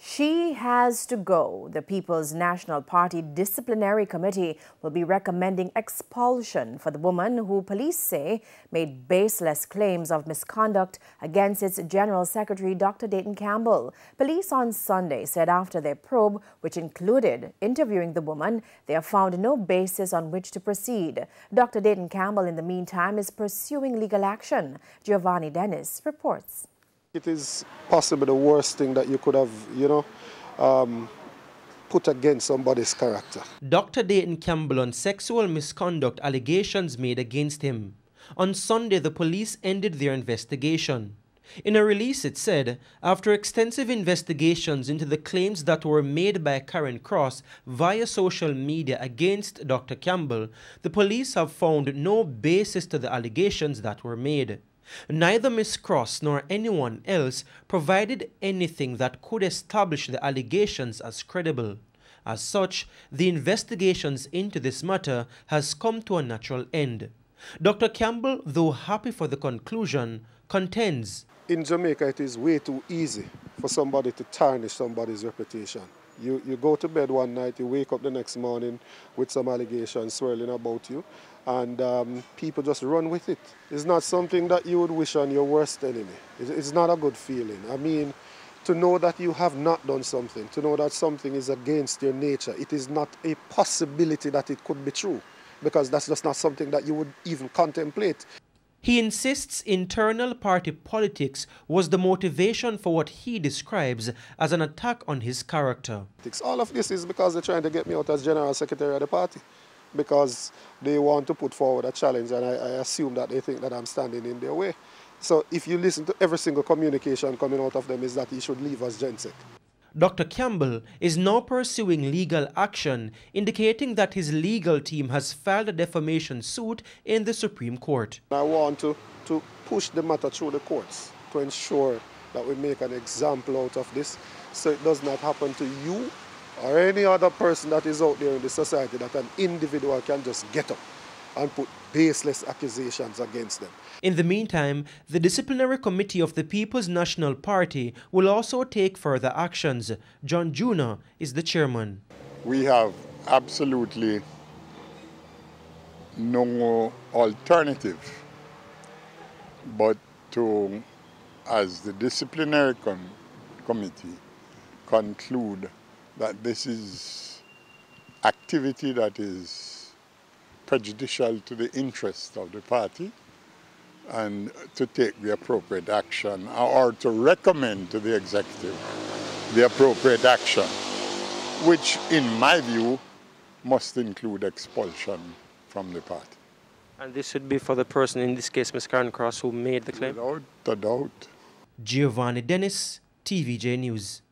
She has to go. The People's National Party Disciplinary Committee will be recommending expulsion for the woman who police say made baseless claims of misconduct against its General Secretary, Dr. Dayton Campbell. Police on Sunday said after their probe, which included interviewing the woman, they have found no basis on which to proceed. Dr. Dayton Campbell, in the meantime, is pursuing legal action. Giovanni Dennis reports. It is possibly the worst thing that you could have, put against somebody's character. Dr. Dayton Campbell on sexual misconduct allegations made against him. On Sunday, the police ended their investigation. In a release, it said, after extensive investigations into the claims that were made by Karen Cross via social media against Dr. Campbell, the police have found no basis to the allegations that were made. Neither Ms. Cross nor anyone else provided anything that could establish the allegations as credible. As such, the investigations into this matter has come to a natural end. Dr. Campbell, though happy for the conclusion, contends. In Jamaica, it is way too easy for somebody to tarnish somebody's reputation. You go to bed one night, you wake up the next morning with some allegations swirling about you, and people just run with it. It's not something that you would wish on your worst enemy. It's not a good feeling. I mean, to know that you have not done something, to know that something is against your nature, it is not a possibility that it could be true, because that's just not something that you would even contemplate. He insists internal party politics was the motivation for what he describes as an attack on his character. All of this is because they're trying to get me out as General Secretary of the party, because they want to put forward a challenge, and I assume that they think that I'm standing in their way. So if you listen to every single communication coming out of them is that he should leave as Gensec. Dr. Campbell is now pursuing legal action, indicating that his legal team has filed a defamation suit in the Supreme Court. I want to push the matter through the courts to ensure that we make an example out of this, so it does not happen to you or any other person that is out there in the society, that an individual can just get up and put baseless accusations against them. In the meantime, the Disciplinary Committee of the People's National Party will also take further actions. John Juna is the chairman. We have absolutely no alternative but to, as the Disciplinary Committee, conclude that this is activity that is prejudicial to the interest of the party, and to take the appropriate action, or to recommend to the executive the appropriate action, which in my view must include expulsion from the party. And this should be for the person, in this case Ms. Karen Cross, who made the claim? Without a doubt. Giovanni Dennis, TVJ News.